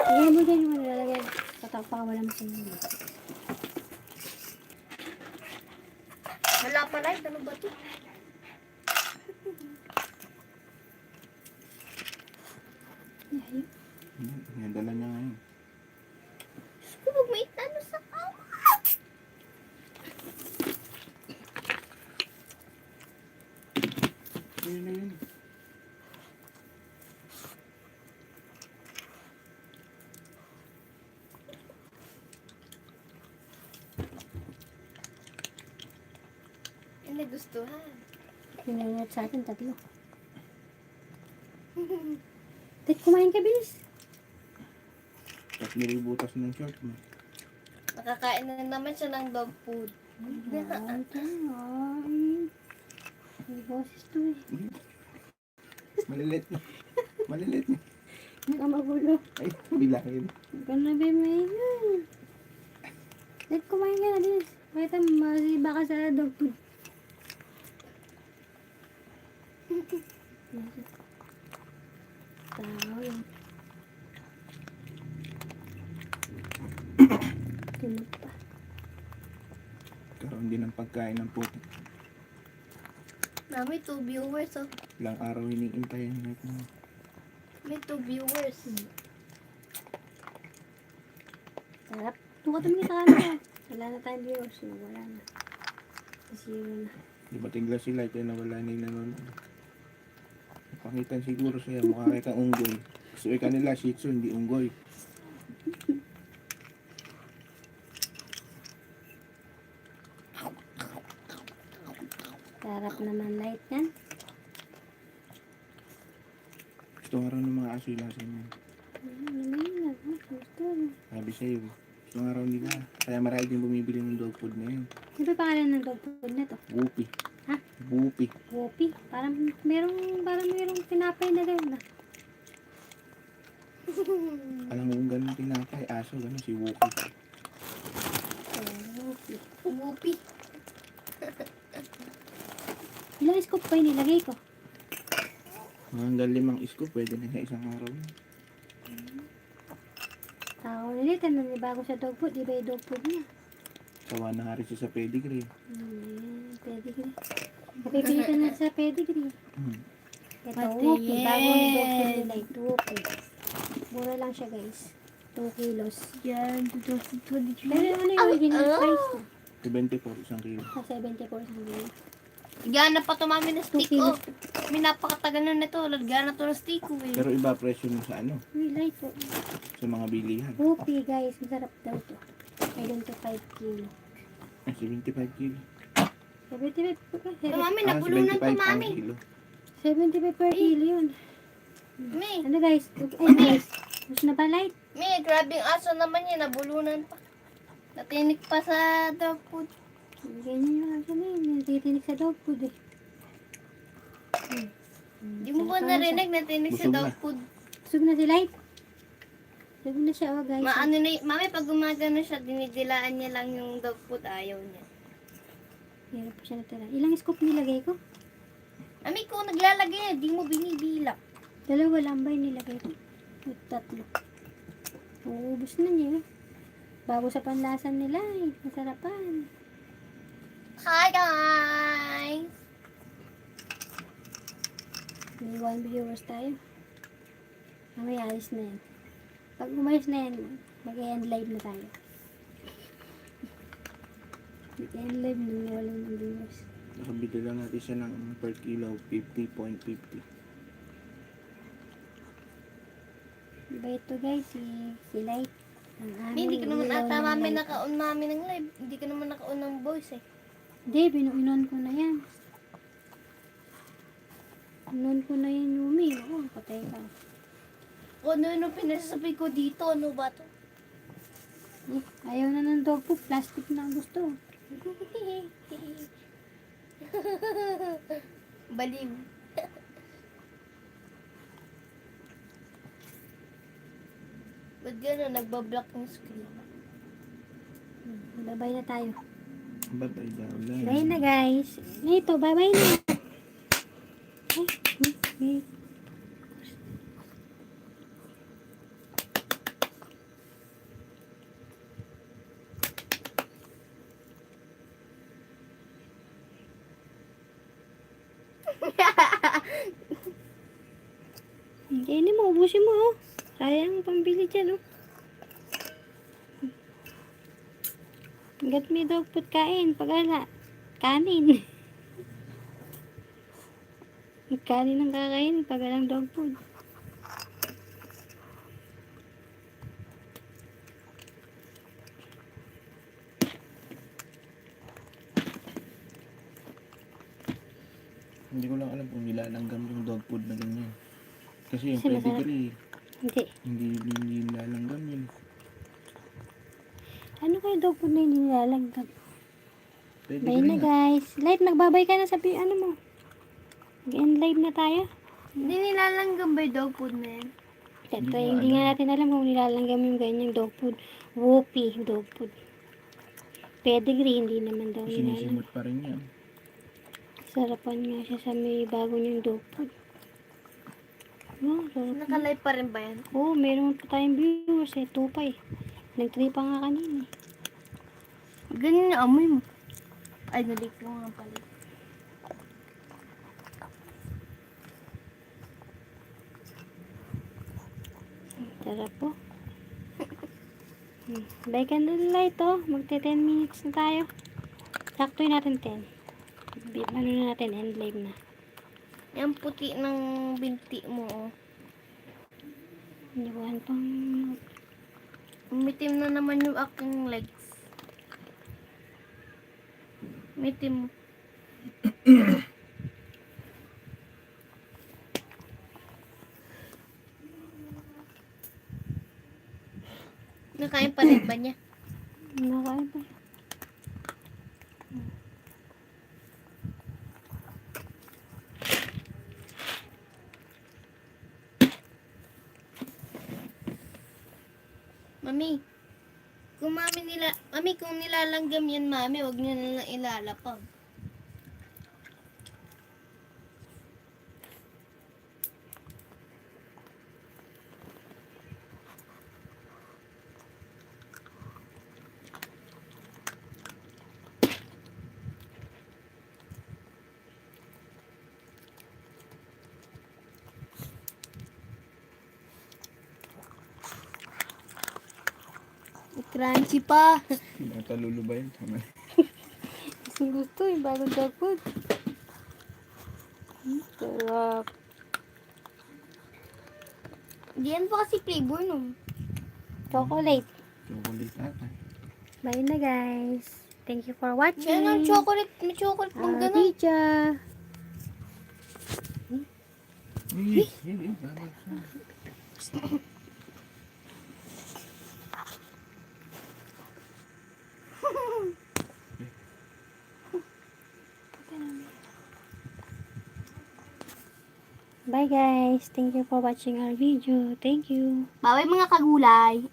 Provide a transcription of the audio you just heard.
Ayan mo dyan yung nilalagay. Tatapa, wala mo sa'yo. Wala pala, ano ba ito? Yan, dala niya ngayon. Huwag may tano sa kama. Ayun na yun. Yung nagustuhan. Pinangat sa atin, tatlo. Tit, kumain ka, bilis. Tapos nilibutas ng short mo. Nakakain na naman siya ng dog food. Ayan, ay. May boses to eh. Malilit na. Malilit na. Nakamagulo. Ay, bilangin. Huwag ka na bimayin. Tit, kumain ka na, bilis. Pakita mo, masiba ka sa dog food. Tao yun. Tulog pa. Karoon din ng pagkain ng puti. Mami, 2 viewers oh. Ilang araw hinihintayin natin. May 2 viewers. Sarap. Tuka tumingin sa camera. Wala na tayong viewers. No? Wala na. Zero na. Di ba tigla sila ito na wala na yung nanonood. Pakitan siguro siya. Mukha kitang unggoy. Gusto kanila Shih Tzu, hindi unggoy. Sarap naman light yan. Gusto nga raw ng mga aso ilasan yan. Yun na. Gusto. Sabi sa'yo. Gusto nga raw nila. Kaya marami din bumibili ng dog food na yun. Ano ba pangalan ng dog food na to? Whoopie. Ha? Whoopie. Whoopie. Parang merong tinapay na rin. Alam mo kung ganun tinapay, aso, ganun si Whoopie. Whoopie. Whoopie. Ilang scoop pa yung nilagay ko? Hanggang 5 scoop, pwede na sa isang araw. Tao ulit. Ano bago sa dog food? Iba yung dog food niya. Sawa na nga rin siya sa pedigree. Pedigree. Mapipilitan na sa pedigree. Ito, Pati Whoopie. Bago yung dog food yan. nila. Ito, Whoopie. Mura lang siya, guys. 2 kilos. Yan, 2022. Pero ano yung original price na? 74, isang kilo. Sa 74 sa kilo. Lagyan na pa ito mami ng stick Okay. oh. May napakatagal na nito. Lagyan na ito ng stick oh eh. Pero iba presyo mo sa ano, Uy, light po. sa mga bilihan. Whoopie, guys. Masarap daw to. Ay, 25 kilo. Ay, 75 kilo. 75 po ka. Oh, mami, nabulunan pa 75 ang mami. kilo. 75 per kilo yun. May, Ano guys? Ay guys. Gusto na ba light? may, grabing aso naman yan. Nabulunan pa. Natinik pa sa dog food. Ganyan yung aso na yun. Natitinig sa dog food eh. Di mo ba narinig natinig sa Busog dog na. food? Busog na si light. Busog na siya oh guys. Maano na mami, pag gumagano siya, dinidilaan niya lang yung dog food. Ayaw niya. Meron pa siya natira. Ilang scoop nilagay ko? Mami, kung naglalagay na, di mo binibilak. 2 lang ba yung nilagay ko? O 3. Uubos na niya. Bago sa panlasan nila eh. Masarapan. Hi guys! May 1 viewers tayo. Mamaya alis na yan. Pag umalis na yan, mag-end live na tayo. Mag-end live na walang ng viewers. Nakabili lang natin siya ng per kilo, 50.50. Diba ito guys, si Light. Ang aming Hindi ka naman ilaw ata ng mami light. naka-on mami ng live. Hindi ka naman naka-on ng voice eh. Hindi, binuinon ko na yan. Inon ko na yan, Yumi. Oo, patay ka. O ano pinasasabi ko dito, ano ba to? Eh, ayaw na ng dog food, plastic na ang gusto. Baliw. Ba't gano'n? Nagbablock ng screen. Bye-bye na tayo. Batay daw Bye na guys. Ito, bye-bye na. Ay, Kainin mo, ubusin mo, oh. Sayang ang pambili dyan, oh. Hanggat may dog food kain, pag ala, kanin. Kanin ang kakain, pag alang dog food. Hindi ko lang alam kung nilalanggam yung dog food na ganyan. Kasi yung Kasi masarap. pedigree, Hindi. hindi nilalanggam yun. Ano kayo dog food na hindi nilalanggam? Bye Pedigree na nga. guys. Light, nagbabay ka na sa ano mo. Mag-end live na tayo. Hindi nilalanggam ba yung dog food na yan? Ito, Hindi ko hindi alam. nga natin alam kung nilalanggam yung ganyang dog food. Whoopie dog food. Pedigree, hindi naman daw nilalanggam. Sinisimot pa rin yan. Sarapan nga siya sa may bago niyang dog food. Oh, sarap. Nakalive pa rin ba yan? Oh, meron pa tayong viewers eh. 2 pa eh. Nag-3 pa nga kanina. Ganyan yung amoy mo. Ay, nalik ko nga pala. Sarap po. Bye ka na light oh. Magte 10 minutes na tayo. Saktuin natin 10. Ano na natin, end live na. Yung puti ng binti mo, oh. Hindi ko alam pang... Umitim na naman yung aking legs. Umitim. Nakain pa rin ba niya? Nakain pa. Mami, mami, kung nilalanggam yan, mami, wag niyo na lang ilalapag. Crunchy pa. Natalulu ba yun? Tama. Kasi gusto yung bagong dog food. Sarap. Diyan pa kasi flavor no. Chocolate. Chocolate ata. Bye na guys. Thank you for watching. Yan ang chocolate. May chocolate pang ganun. Teacher. Bawal siya. Bye guys. Thank you for watching our video. Thank you. Baway mga kagulay.